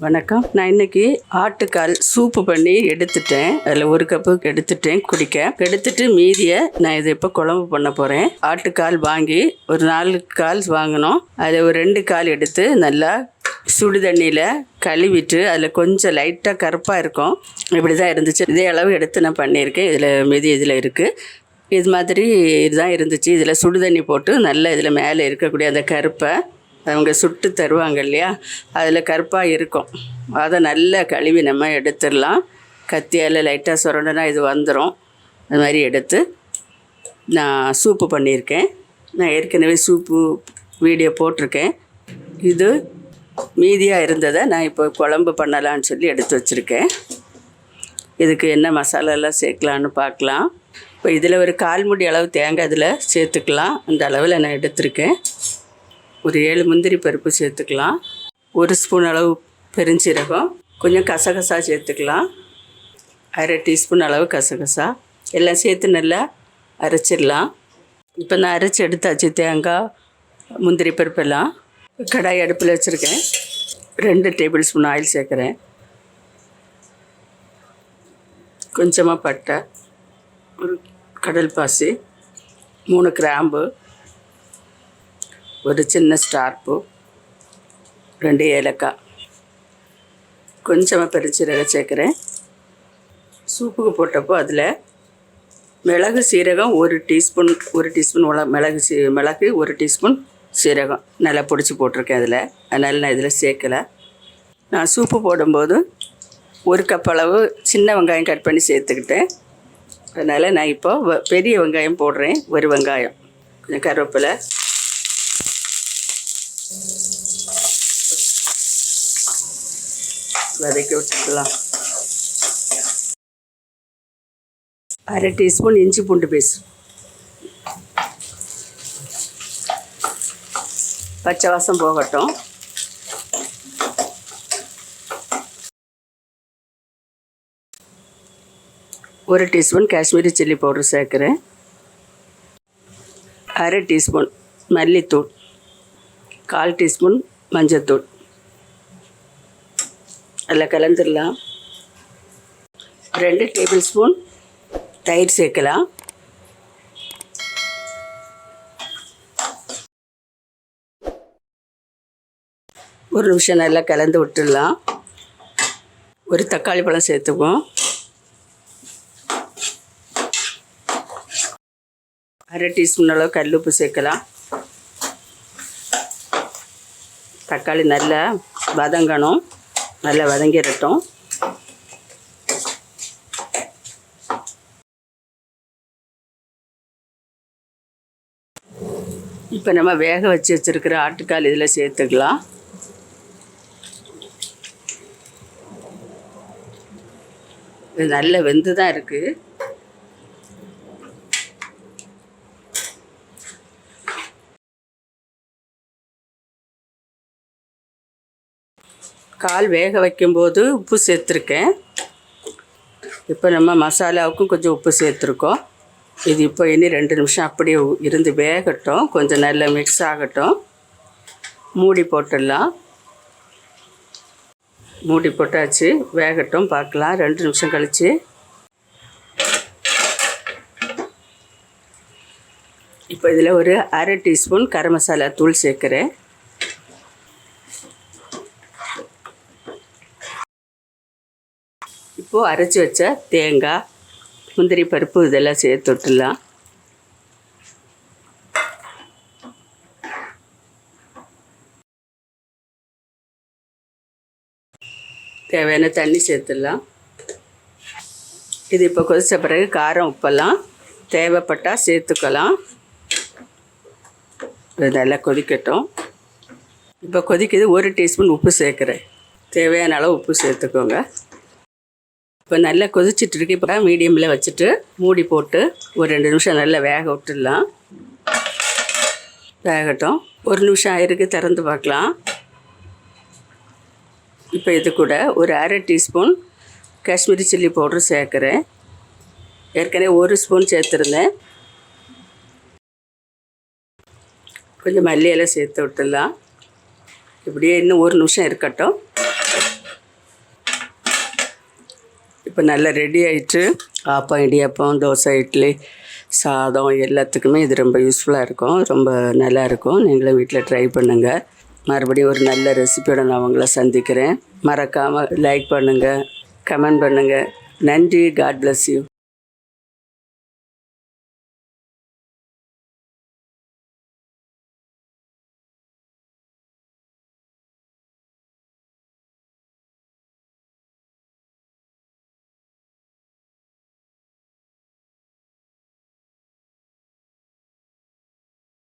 வணக்கம். நான் இன்னைக்கு ஆட்டுக்கால் சூப்பு பண்ணி எடுத்துட்டேன். அதில் 1 கப்பு எடுத்துட்டேன் குடிக்க. எடுத்துட்டு மீதியை நான் இதை இப்போ குழம்பு பண்ண போகிறேன். ஆட்டுக்கால் வாங்கி ஒரு 4 கால் வாங்கினோம். அதில் ஒரு 2 கால் எடுத்து நல்லா சுடு தண்ணியில் கழுவிட்டு அதில் கொஞ்சம் லைட்டாக கருப்பாக இருக்கும். இப்படி தான் இருந்துச்சு. இதே அளவு எடுத்து நான் பண்ணியிருக்கேன். இதில் இருக்குது. இது மாதிரி இதுதான் இருந்துச்சு. இதில் சுடு தண்ணி போட்டு நல்லா இதில் மேலே இருக்கக்கூடிய அந்த கருப்பை அவங்க சுட்டு தருவாங்க இல்லையா, அதில் கருப்பாக இருக்கும். அதை நல்லா கழுவி நம்ம எடுத்துடலாம். கத்தியால் லைட்டாக சுரண்டனா இது வந்துடும். அது மாதிரி எடுத்து நான் சூப்பு பண்ணியிருக்கேன். நான் ஏற்கனவே சூப்பு வீடியோ போட்டிருக்கேன். இது மீதியாக இருந்ததை நான் இப்போ குழம்பு பண்ணலான்னு சொல்லி எடுத்து வச்சுருக்கேன். இதுக்கு என்ன மசாலாலாம் சேர்க்கலான்னு பார்க்கலாம். இப்போ இதில் ஒரு 1/4 மூடி அளவு தேங்காய் இதில் சேர்த்துக்கலாம். அந்த அளவில் நான் எடுத்திருக்கேன். ஒரு 7 முந்திரி பருப்பு சேர்த்துக்கலாம். 1 ஸ்பூன் அளவு பெருஞ்சீரகம், கொஞ்சம் கசகசா சேர்த்துக்கலாம். 1/2 டீஸ்பூன் அளவு கசகசா எல்லாம் சேர்த்து நல்லா அரைச்சிடலாம். இப்போ நான் அரைச்சி எடுத்தாச்சு தேங்காய் முந்திரி பருப்பெல்லாம். கடாய் அடுப்பில் வச்சுருக்கேன். 2 டேபிள் ஸ்பூன் ஆயில் சேர்க்குறேன். கொஞ்சமாக பட்டை, ஒரு கடல் பாசி, 3 கிராம்பு, ஒரு சின்ன ஸ்டார் பூ, 2 ஏலக்காய், கொஞ்சமாக பெருஞ்சீரகம் சேர்க்குறேன். சூப்புக்கு போட்டப்போ அதில் மிளகு சீரகம் 1 டீஸ்பூன் மிளகு 1 டீஸ்பூன் சீரகம் நல்லா பொடிச்சு போட்டிருக்கேன் அதில். அதனால் நான் இதில் சேர்க்கலை. நான் சூப்பு போடும்போது 1 கப் அளவு சின்ன வெங்காயம் கட் பண்ணி சேர்த்துக்கிட்டேன். அதனால் நான் இப்போது பெரிய வெங்காயம் போடுறேன். 1 வெங்காயம், கொஞ்சம் கருவேப்பிலை, வதக்கி விட்டுக்கலாம். 1/2 டீஸ்பூன் இஞ்சி பூண்டு பேஸ்ட், பச்சை வாசம் போகட்டும். ஒரு டீஸ்பூன் காஷ்மீரி சில்லி பவுடர் சேர்க்குறேன். 1/2 டீஸ்பூன் மல்லித்தூள், 1/4 டீஸ்பூன் மஞ்சத்தூள் எல்லாம் கலந்துடலாம். 2 டேபிள் ஸ்பூன் தயிர் சேர்க்கலாம். ஒரு நிமிஷம் நல்லா கலந்து விட்டுடலாம். ஒரு தக்காளி பழம் சேர்த்துக்குவோம். 1/2 டீஸ்பூன் அளவு கல்லுப்பு சேர்க்கலாம். தக்காளி நல்லா வதங்கணும், நல்லா வதங்கிடட்டும். இப்போ நம்ம வேக வச்சுருக்கிற ஆட்டுக்கால் இதில் சேர்த்துக்கலாம். இது நல்ல வெந்து தான் இருக்குது. கால் வேக வைக்கும்போது உப்பு சேர்த்துருக்கேன். இப்போ நம்ம மசாலாவுக்கும் கொஞ்சம் உப்பு சேர்த்துருக்கோம். இது இப்போ இனி 2 நிமிஷம் அப்படியே இருந்து வேகட்டும். கொஞ்சம் நல்லா மிக்ஸ் ஆகட்டும். மூடி போட்டுடலாம். மூடி போட்டாச்சு, வேகட்டும், பார்க்கலாம் 2 நிமிஷம் கழித்து. இப்போ இதில் ஒரு 1/2 டீஸ்பூன் கரம் மசாலா தூள் சேர்க்குறேன். இப்போது அரைச்சி வச்ச தேங்காய் முந்திரி பருப்பு இதெல்லாம் சேர்த்து விட்டுடலாம். தேவையான தண்ணி சேர்த்துடலாம். இது இப்போ கொதித்த பிறகு காரம் உப்பெல்லாம் தேவைப்பட்டால் சேர்த்துக்கலாம். இது நல்லா கொதிக்கட்டும். இப்போ கொதிக்குது. 1 டீஸ்பூன் உப்பு சேர்க்குறேன். தேவையான அளவு உப்பு சேர்த்துக்கோங்க. இப்போ நல்லா கொதிச்சிட்ருக்கு. இப்போ மீடியமில் வச்சுட்டு மூடி போட்டு ஒரு 2 நிமிஷம் நல்லா வேக விட்டுடலாம். வேகட்டும். 1 நிமிஷம் ஆயிருக்கு, திறந்து பார்க்கலாம். இப்போ இது கூட ஒரு 1/2 டீஸ்பூன் காஷ்மீரி சில்லி பவுட்ரு சேர்க்குறேன். ஏற்கனவே 1 ஸ்பூன் சேர்த்துருந்தேன். கொஞ்சம் மல்லி எல்லாம் சேர்த்து விட்டுடலாம். இப்படியே இன்னும் 1 நிமிஷம் இருக்கட்டும். இப்போ நல்லா ரெடி ஆயிட்டு ஆப்பம் இடியாப்பம் தோசை இட்லி சாதம் எல்லாத்துக்குமே இது ரொம்ப யூஸ்ஃபுல்லாக இருக்கும். ரொம்ப நல்லாயிருக்கும். நீங்களும் வீட்டில் ட்ரை பண்ணுங்கள். மறுபடியும் ஒரு நல்ல ரெசிபியோட நான் உங்களை சந்திக்கிறேன். மறக்காமல் லைக் பண்ணுங்கள், கமெண்ட் பண்ணுங்கள். நன்றி. God bless you.